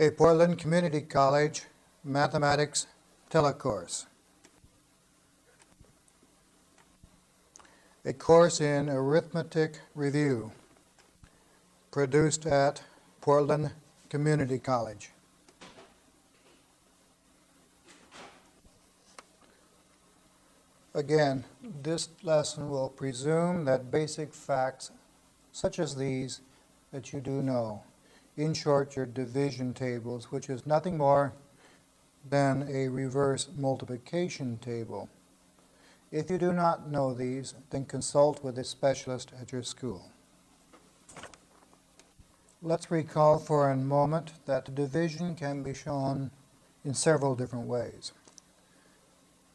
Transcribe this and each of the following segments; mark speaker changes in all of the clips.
Speaker 1: a Portland Community College mathematics telecourse. A course in arithmetic review produced at Portland Community College. Again, this lesson will presume that basic facts such as these that you do know. In short, your division tables, which is nothing more than a reverse multiplication table. If you do not know these, then consult with a specialist at your school. Let's recall for a moment that division can be shown in several different ways.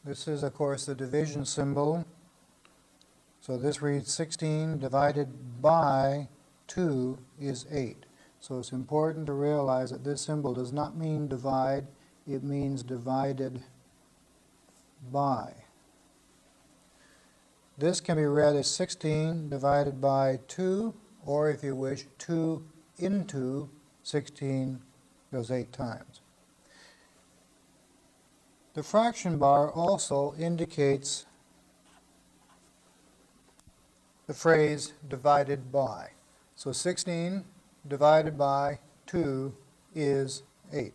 Speaker 1: This is, of course, the division symbol. So this reads 16 divided by 2 is 8. So it's important to realize that this symbol does not mean divide, it means divided by. This can be read as 16 divided by 2, or if you wish, 2 into 16 goes 8 times. The fraction bar also indicates the phrase divided by. So 16 divided by 2 is 8.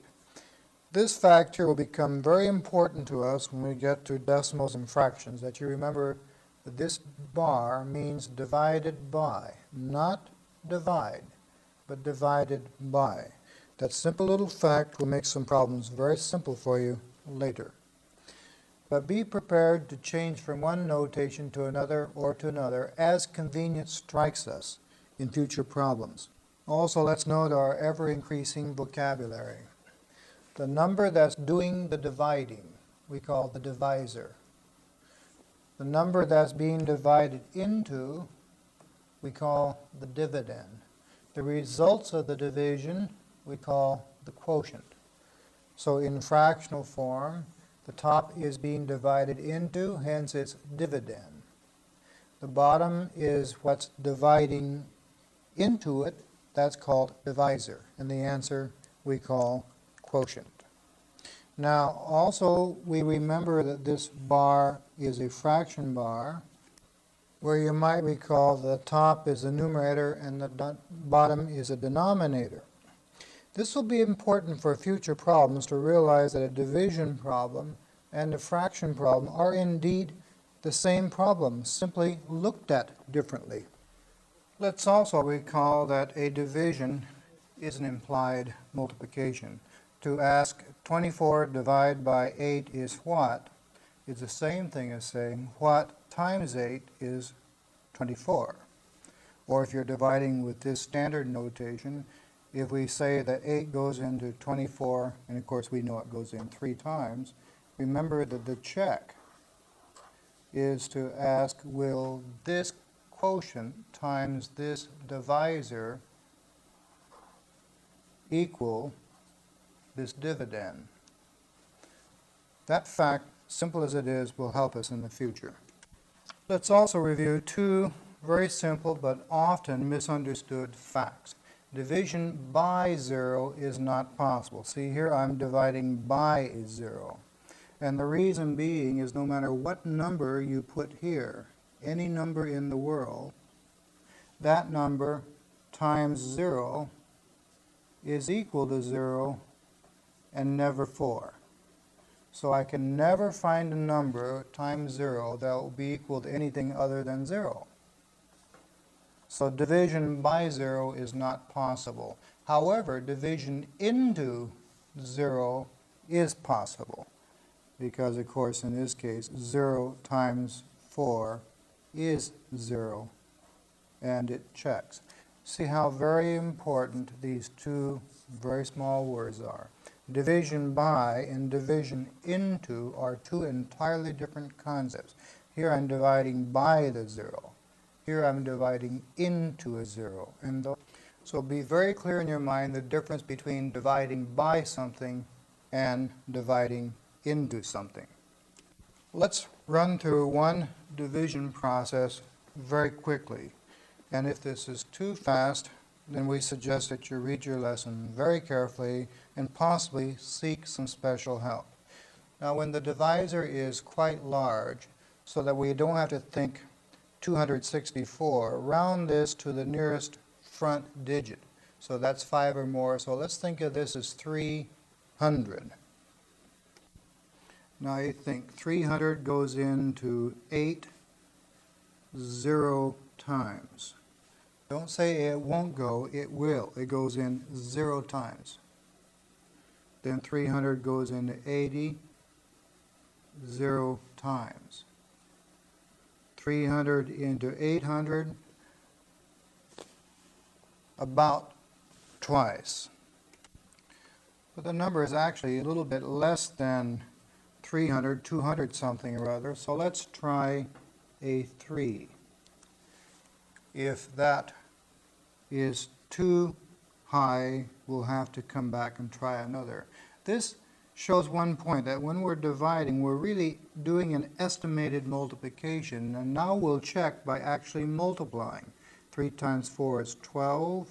Speaker 1: This fact here will become very important to us when we get to decimals and fractions, that you remember that this bar means divided by, not divide, but divided by. That simple little fact will make some problems very simple for you later. But be prepared to change from one notation to another or to another as convenience strikes us in future problems. Also, let's note our ever-increasing vocabulary. The number that's doing the dividing, we call the divisor. The number that's being divided into, we call the dividend. The results of the division, we call the quotient. So in fractional form, the top is being divided into, hence its dividend. The bottom is what's dividing into it, that's called divisor, and the answer we call quotient. Now, also, we remember that this bar is a fraction bar, where you might recall the top is the numerator and the bottom is a denominator. This will be important for future problems to realize that a division problem and a fraction problem are indeed the same problem, simply looked at differently. Let's also recall that a division is an implied multiplication. To ask 24 divided by 8 is what is the same thing as saying what times 8 is 24. Or if you're dividing with this standard notation, if we say that 8 goes into 24, and of course we know it goes in 3 times, remember that the check is to ask, will this quotient times this divisor equal this dividend? That fact, simple as it is, will help us in the future. Let's also review two very simple but often misunderstood facts. Division by 0 is not possible. See here, I'm dividing by 0. And the reason being is no matter what number you put here, any number in the world, that number times 0 is equal to 0 and never 4. So I can never find a number times 0 that will be equal to anything other than 0. So division by 0 is not possible. However, division into 0 is possible, because of course in this case 0 times 4 is 0, and it checks. See how very important these two very small words are. Division by and division into are two entirely different concepts. Here I'm dividing by the 0. Here I'm dividing into a 0. And so be very clear in your mind the difference between dividing by something and dividing into something. Let's run through one division process very quickly. And if this is too fast, then we suggest that you read your lesson very carefully and possibly seek some special help. Now, when the divisor is quite large, so that we don't have to think 264, round this to the nearest front digit. So that's 5 or more. So let's think of this as 300. Now you think 300 goes into 8 0 times. Don't say it won't go, it will. It goes in 0 times. Then 300 goes into 80 0 times. 300 into 800, about twice. But the number is actually a little bit less than 300, 200 something or other, so let's try a 3. If that is too high, we'll have to come back and try another. This shows one point, that when we're dividing, we're really doing an estimated multiplication, and now we'll check by actually multiplying. 3 times 4 is 12,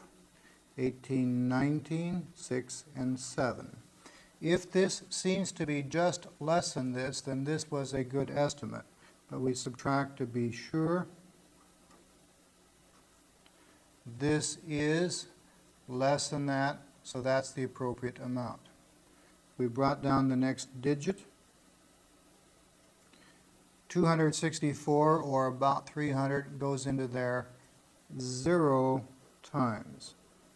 Speaker 1: 18, 19, 6, and 7. If this seems to be just less than this, then this was a good estimate. But we subtract to be sure. This is less than that, so that's the appropriate amount. We brought down the next digit. 264, or about 300, goes into there 0 times.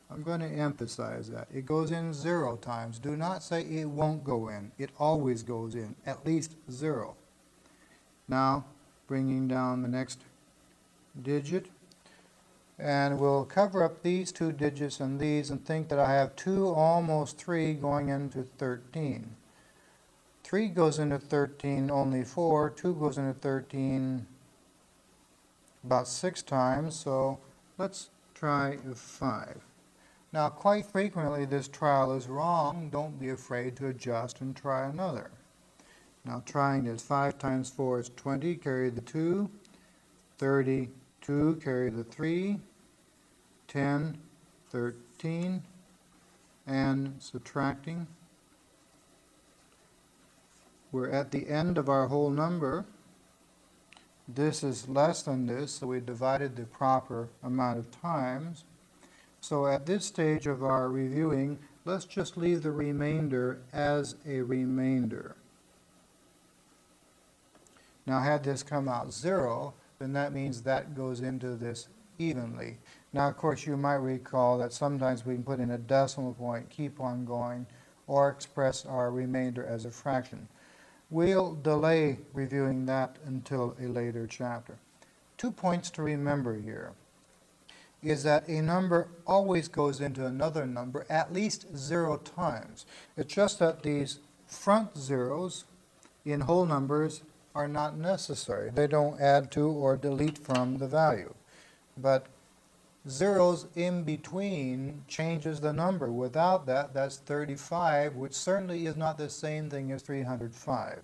Speaker 1: I'm going to emphasize that. It goes in 0 times. Do not say it won't go in. It always goes in, at least 0. Now, bringing down the next digit, and we'll cover up these 2 digits and these and think that I have 2, almost 3, going into 13. 3 goes into 13 only 4, 2 goes into 13 about 6 times, so let's try 5. Now, quite frequently this trial is wrong. Don't be afraid to adjust and try another. Now, trying this, 5 times 4 is 20, carry the 2, 32, carry the 3, 10, 13, and subtracting. We're at the end of our whole number. This is less than this, so we divided the proper amount of times. So at this stage of our reviewing, let's just leave the remainder as a remainder. Now, had this come out 0, then that means that goes into this evenly. Now, of course, you might recall that sometimes we can put in a decimal point, keep on going, or express our remainder as a fraction. We'll delay reviewing that until a later chapter. 2 points to remember here is that a number always goes into another number at least 0 times. It's just that these front zeros in whole numbers are not necessary. They don't add to or delete from the value. But zeros in between changes the number. Without that, that's 35, which certainly is not the same thing as 305.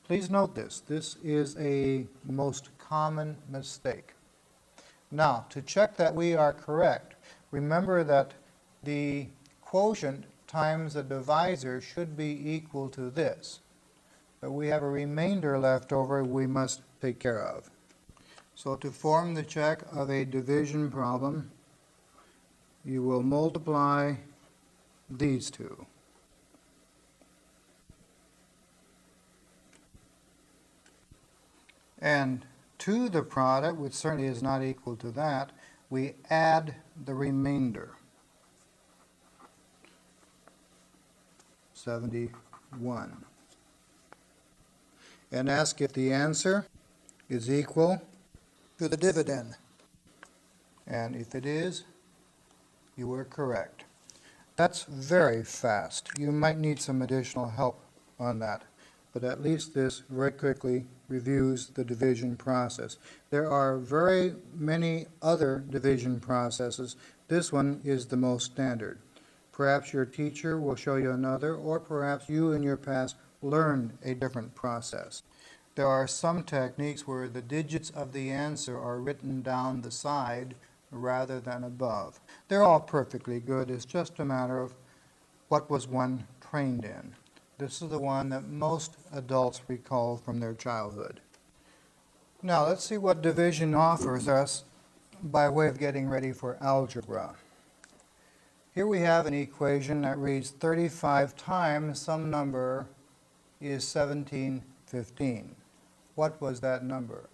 Speaker 1: Please note this. This is a most common mistake. Now, to check that we are correct, remember that the quotient times the divisor should be equal to this. But we have a remainder left over we must take care of. So to form the check of a division problem, you will multiply these two. And to the product, which certainly is not equal to that, we add the remainder. 71. And ask if the answer is equal to the dividend. And if it is, you were correct. That's very fast. You might need some additional help on that. But at least this very quickly reviews the division process. There are very many other division processes. This one is the most standard. Perhaps your teacher will show you another, or perhaps you in your past learned a different process. There are some techniques where the digits of the answer are written down the side rather than above. They're all perfectly good. It's just a matter of what was one trained in. This is the one that most adults recall from their childhood. Now let's see what division offers us by way of getting ready for algebra. Here we have an equation that reads 35 times some number is 1715. What was that number?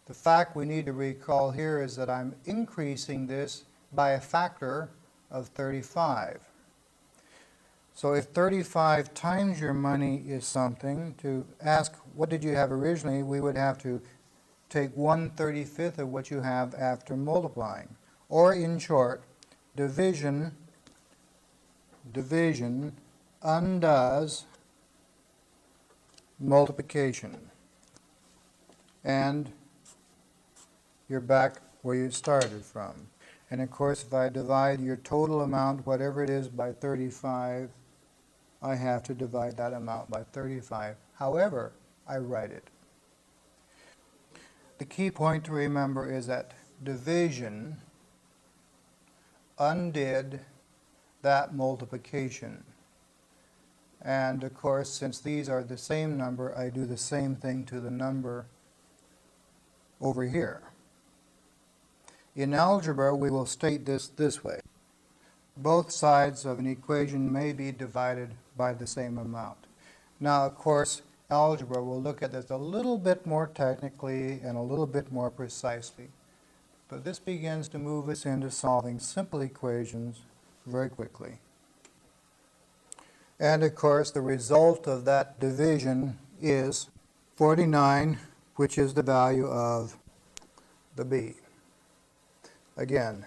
Speaker 1: The fact we need to recall here is that I'm increasing this by a factor of 35. So if 35 times your money is something, to ask what did you have originally, we would have to take 1/35 of what you have after multiplying. Or in short, division undoes multiplication. And you're back where you started from. And of course, if I divide your total amount, whatever it is, by 35, I have to divide that amount by 35. However, I write it. The key point to remember is that division undid that multiplication. And of course, since these are the same number, I do the same thing to the number over here. In algebra, we will state this way. Both sides of an equation may be divided by the same amount. Now, of course, algebra will look at this a little bit more technically and a little bit more precisely. But this begins to move us into solving simple equations very quickly. And of course, the result of that division is 49, which is the value of the b. Again,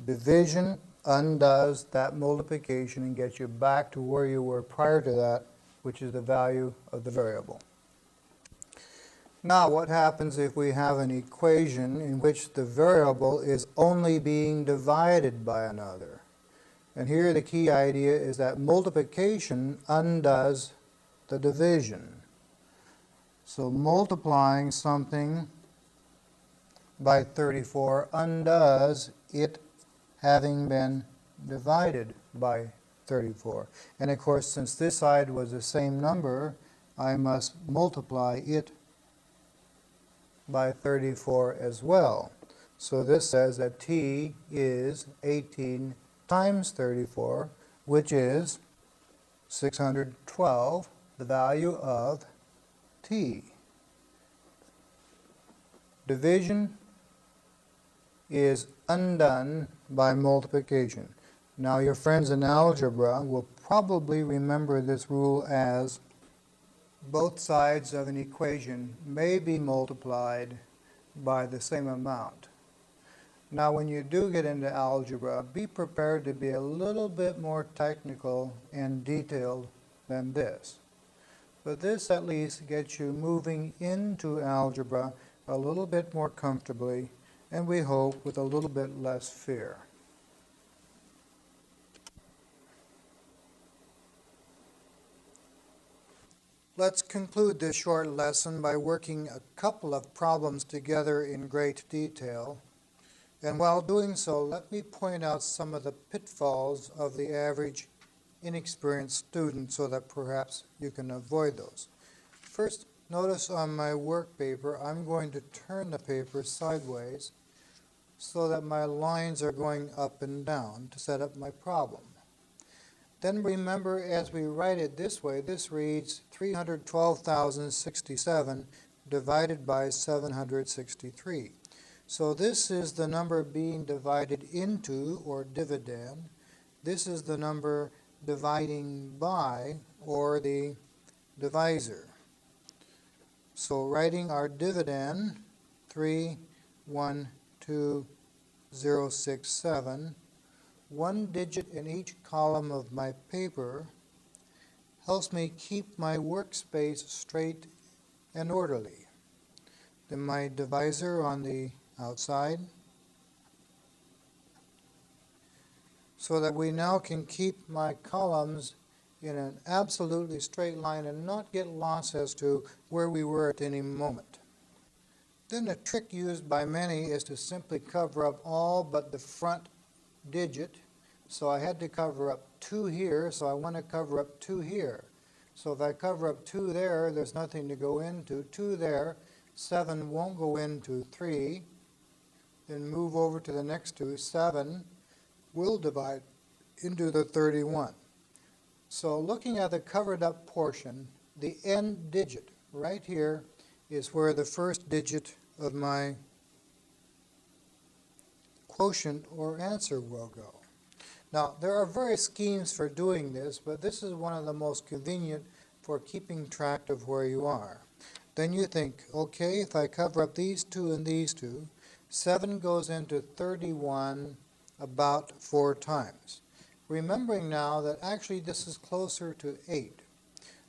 Speaker 1: division undoes that multiplication and gets you back to where you were prior to that, which is the value of the variable. Now, what happens if we have an equation in which the variable is only being divided by another? And here the key idea is that multiplication undoes the division. So multiplying something by 34 undoes it having been divided by 34. And of course, since this side was the same number, I must multiply it by 34 as well. So this says that t is 18 times 34, which is 612, the value of t. Division is undone by multiplication. Now your friends in algebra will probably remember this rule as both sides of an equation may be multiplied by the same amount. Now when you do get into algebra, be prepared to be a little bit more technical and detailed than this. But this at least gets you moving into algebra a little bit more comfortably, and we hope with a little bit less fear. Let's conclude this short lesson by working a couple of problems together in great detail. And while doing so, let me point out some of the pitfalls of the average inexperienced student so that perhaps you can avoid those. First, notice on my work paper, I'm going to turn the paper sideways so that my lines are going up and down to set up my problem. Then remember, as we write it this way, this reads 312,067 divided by 763. So this is the number being divided into, or dividend. This is the number dividing by, or the divisor. So writing our dividend, 312,067, one digit in each column of my paper helps me keep my workspace straight and orderly. Then my divisor on the outside, so that we now can keep my columns in an absolutely straight line and not get lost as to where we were at any moment. Then a trick used by many is to simply cover up all but the front digit. So I had to cover up 2 here, so I want to cover up 2 here. So if I cover up 2 there, there's nothing to go into. 2 there, 7 won't go into 3. Then move over to the next 2. 7 will divide into the 31. So looking at the covered up portion, the end digit right here is where the first digit of my quotient or answer will go. Now, there are various schemes for doing this, but this is one of the most convenient for keeping track of where you are. Then you think, okay, if I cover up these 2 and these 2, 7 goes into 31 about 4 times. Remembering now that actually this is closer to 8.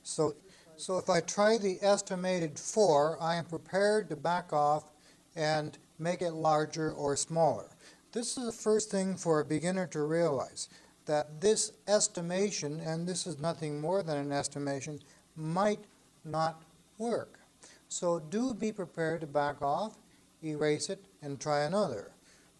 Speaker 1: So if I try the estimated 4, I am prepared to back off and make it larger or smaller. This is the first thing for a beginner to realize, that this estimation, and this is nothing more than an estimation, might not work. So do be prepared to back off, erase it, and try another.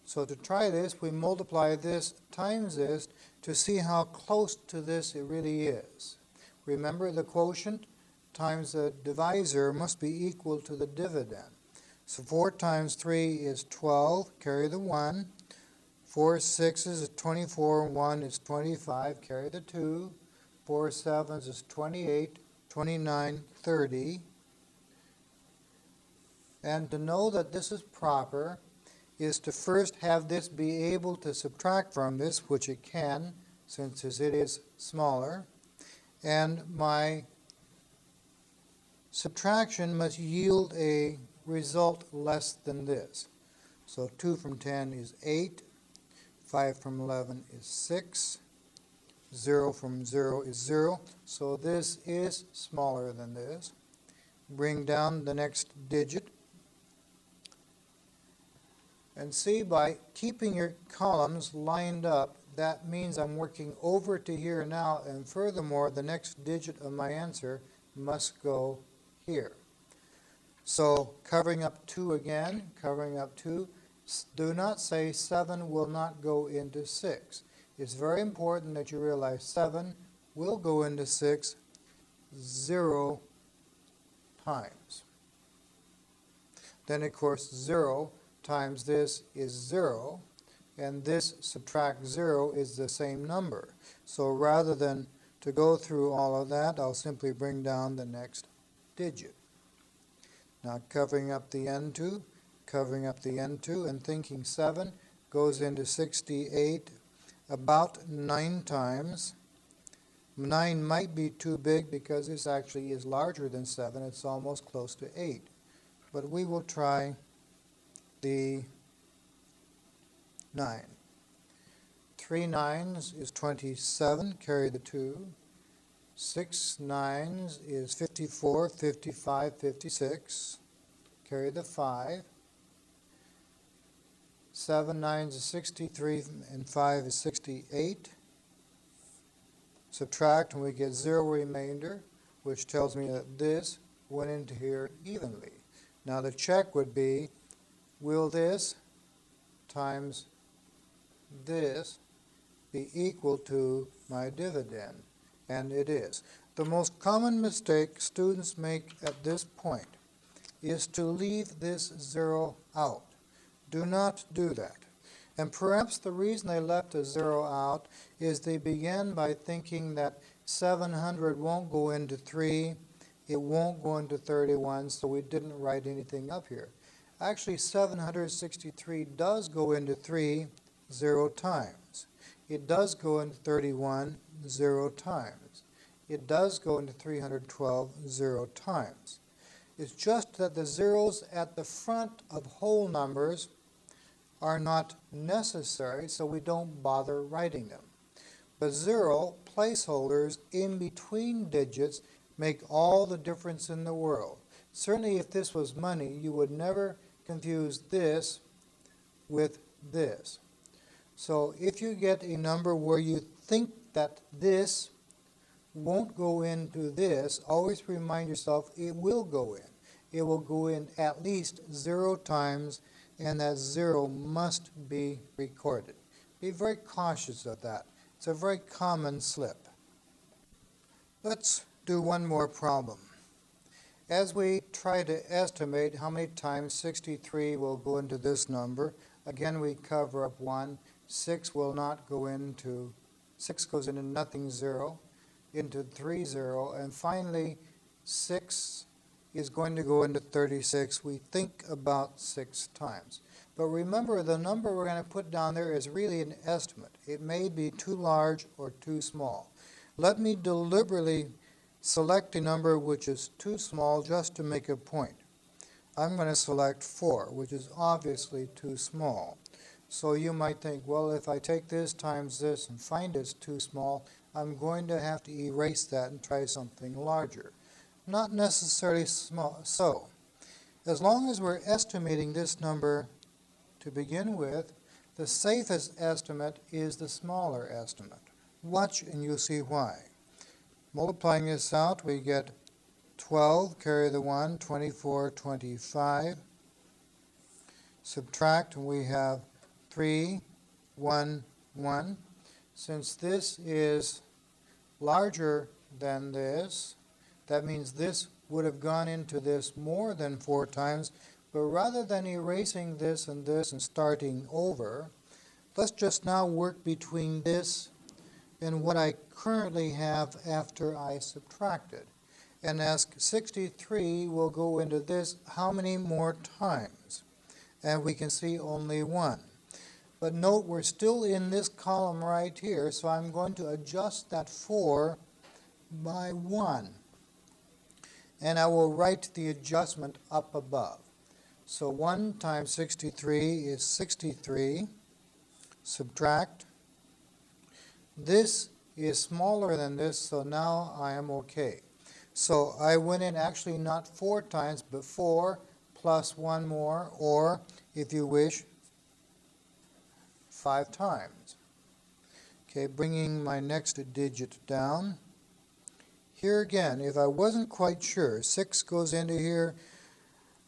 Speaker 1: So to try this, we multiply this times this to see how close to this it really is. Remember, the quotient times the divisor must be equal to the dividend. So 4 times 3 is 12, carry the 1. 4 6s is 24, 1 is 25, carry the 2. 4 7s is 28, 29, 30. And to know that this is proper is to first have this be able to subtract from this, which it can, since it is smaller. And my subtraction must yield a result less than this. So 2 from 10 is 8, 5 from 11 is 6, 0 from 0 is 0. So this is smaller than this. Bring down the next digit. And see, by keeping your columns lined up, that means I'm working over to here now, and furthermore, the next digit of my answer must go here. So covering up 2 again, covering up 2, do not say 7 will not go into 6. It's very important that you realize 7 will go into 6 0 times. Then of course 0 times this is 0, and this subtract 0 is the same number. So rather than to go through all of that, I'll simply bring down the next digit. Now covering up the N2, covering up the N2, and thinking 7 goes into 68 about 9 times. 9 might be too big because this actually is larger than 7. It's almost close to 8. But we will try the 9. 3 9s is 27, carry the 2. 6 9s is 54, 55, 56, carry the 5. 7 9s is 63, and 5 is 68. Subtract and we get 0 remainder, which tells me that this went into here evenly. Now the check would be, will this times this be equal to my dividend? And it is. The most common mistake students make at this point is to leave this 0 out. Do not do that. And perhaps the reason they left a 0 out is they began by thinking that 700 won't go into 3, it won't go into 31, so we didn't write anything up here. Actually, 763 does go into 3 0 times. It does go into 31 0 times. It does go into 312 0 times. It's just that the zeros at the front of whole numbers are not necessary, so we don't bother writing them. But 0 placeholders in between digits make all the difference in the world. Certainly if this was money, you would never confuse this with this. So if you get a number where you think that this won't go into this, always remind yourself it will go in. it will go in at least 0 times, and that 0 must be recorded. Be very cautious of that. It's a very common slip. Let's do one more problem. As we try to estimate how many times 63 will go into this number, again we cover up 1. 6 will not go into, 6 goes into nothing, 0, into 3, 0, and finally 6 is going to go into 36. We think about 6 times. But remember, the number we're going to put down there is really an estimate. It may be too large or too small. Let me deliberately select a number which is too small just to make a point. I'm going to select 4, which is obviously too small. So you might think, well, if I take this times this and find it's too small, I'm going to have to erase that and try something larger. Not necessarily so. As long as we're estimating this number to begin with, the safest estimate is the smaller estimate. Watch and you'll see why. Multiplying this out, we get 12, carry the 1, 24, 25. Subtract, and we have 3, 1, 1. Since this is larger than this, that means this would have gone into this more than 4 times, but rather than erasing this and starting over, let's just now work between this and what I currently have after I subtracted, and ask 63 will go into this how many more times? And we can see only 1. But note we're still in this column right here, so I'm going to adjust that 4 by 1. And I will write the adjustment up above. So 1 times 63 is 63. Subtract. This is smaller than this, so now I am okay. So I went in actually not 4 times, but 4 plus 1 more, or if you wish, 5 times. Okay, bringing my next digit down. Here again, if I wasn't quite sure, 6 goes into here.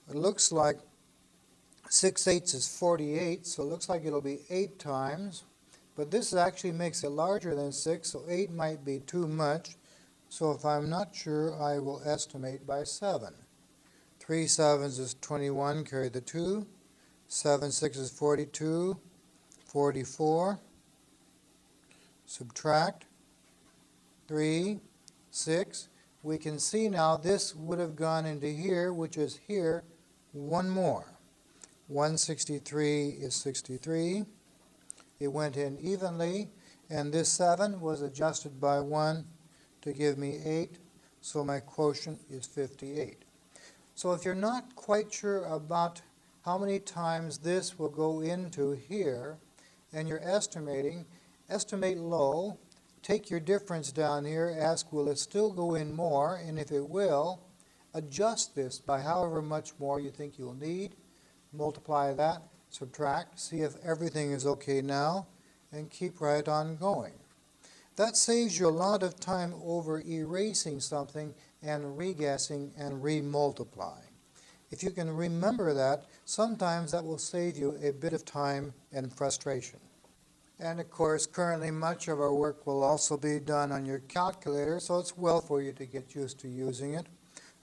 Speaker 1: It looks like 6 eighths is 48, so it looks like it'll be 8 times. But this actually makes it larger than 6, so 8 might be too much. So if I'm not sure, I will estimate by 7. 3 sevens is 21, carry the 2. 7 sixes is 42, 44. Subtract. 3, 6. We can see now this would have gone into here, which is here, 1 more. 163 is 63. It went in evenly, and this 7 was adjusted by 1 to give me 8, so my quotient is 58. So if you're not quite sure about how many times this will go into here, and you're estimating, estimate low, take your difference down here, ask will it still go in more, and if it will, adjust this by however much more you think you'll need, multiply that, subtract, see if everything is okay now, and keep right on going. That saves you a lot of time over erasing something and re-guessing and re-multiplying. If you can remember that, sometimes that will save you a bit of time and frustration. And of course, currently much of our work will also be done on your calculator, so it's well for you to get used to using it.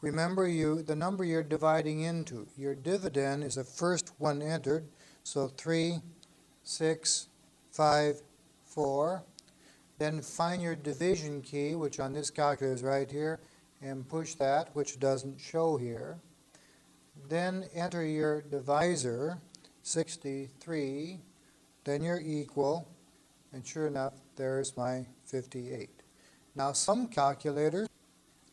Speaker 1: Remember the number you're dividing into. Your dividend is the first one entered, so 3, 6, 5, 4. Then find your division key, which on this calculator is right here, and push that, which doesn't show here. Then enter your divisor, 63, then your equal, and sure enough, there's my 58. Now some calculators,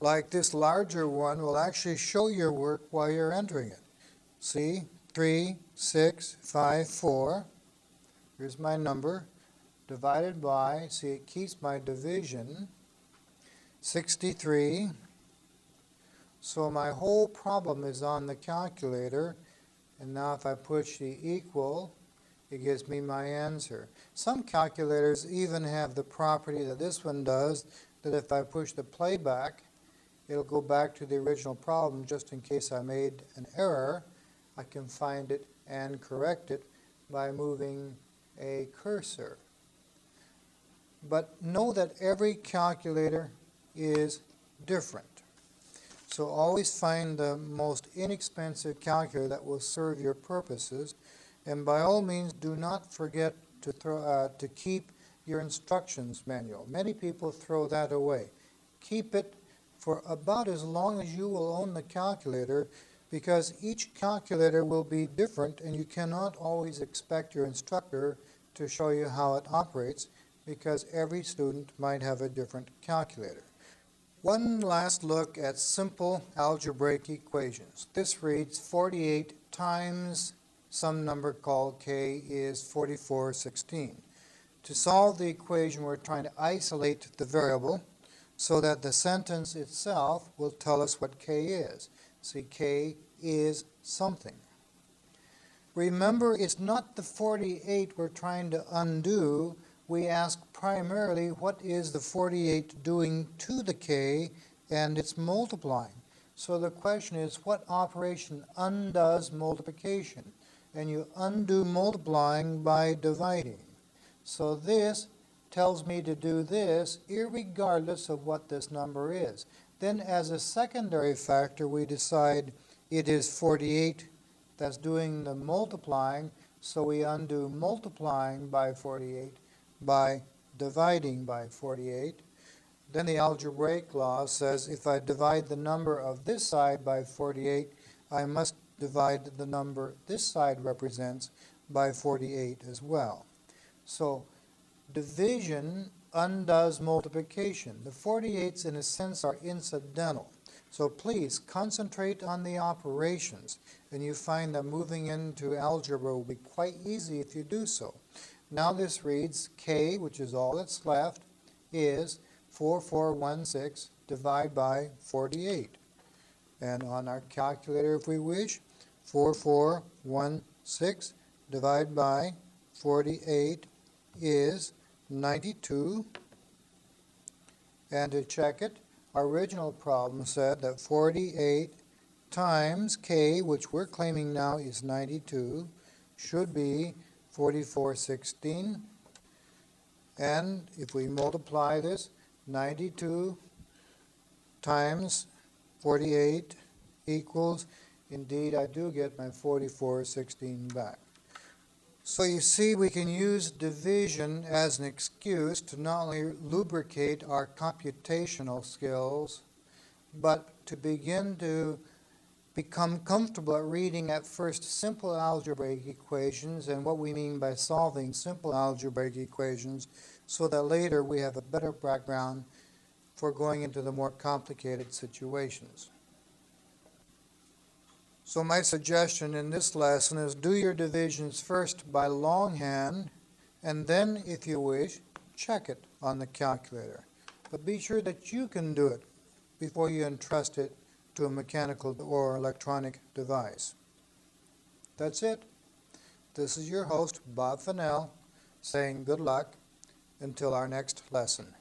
Speaker 1: like this larger one, will actually show your work while you're entering it. See, 3, 6, 5, 4. Here's my number, divided by, see it keeps my division, 63. So my whole problem is on the calculator, and now if I push the equal, it gives me my answer. Some calculators even have the property that this one does, that if I push the playback, it'll go back to the original problem just in case I made an error. I can find it and correct it by moving a cursor. But know that every calculator is different. So always find the most inexpensive calculator that will serve your purposes. And by all means, do not forget to keep your instructions manual. Many people throw that away. Keep it for about as long as you will own the calculator, because each calculator will be different and you cannot always expect your instructor to show you how it operates, because every student might have a different calculator. One last look at simple algebraic equations. This reads 48 times some number called k is 4416. To solve the equation, we're trying to isolate the variable so that the sentence itself will tell us what k is. See, k is something. Remember, it's not the 48 we're trying to undo. We ask primarily what is the 48 doing to the k, and it's multiplying. So the question is, what operation undoes multiplication? And you undo multiplying by dividing. So this tells me to do this irregardless of what this number is. Then as a secondary factor, we decide it is 48 that's doing the multiplying, so we undo multiplying by 48 by dividing by 48. Then the algebraic law says if I divide the number of this side by 48, I must divide the number this side represents by 48 as well. So division undoes multiplication. The 48s in a sense are incidental. So please concentrate on the operations, and you find that moving into algebra will be quite easy if you do so. Now this reads k, which is all that's left, is 4416 divided by 48. And on our calculator, if we wish, 4416 divided by 48 is 92. And to check it, our original problem said that 48 times k, which we're claiming now is 92, should be 4416. And if we multiply this, 92 times 48 equals, indeed I do get my 4416 back. So you see, we can use division as an excuse to not only lubricate our computational skills, but to begin to become comfortable at reading at first simple algebraic equations and what we mean by solving simple algebraic equations, so that later we have a better background for going into the more complicated situations. So my suggestion in this lesson is do your divisions first by longhand, and then, if you wish, check it on the calculator. But be sure that you can do it before you entrust it to a mechanical or electronic device. That's it. This is your host, Bob Fennell, saying good luck until our next lesson.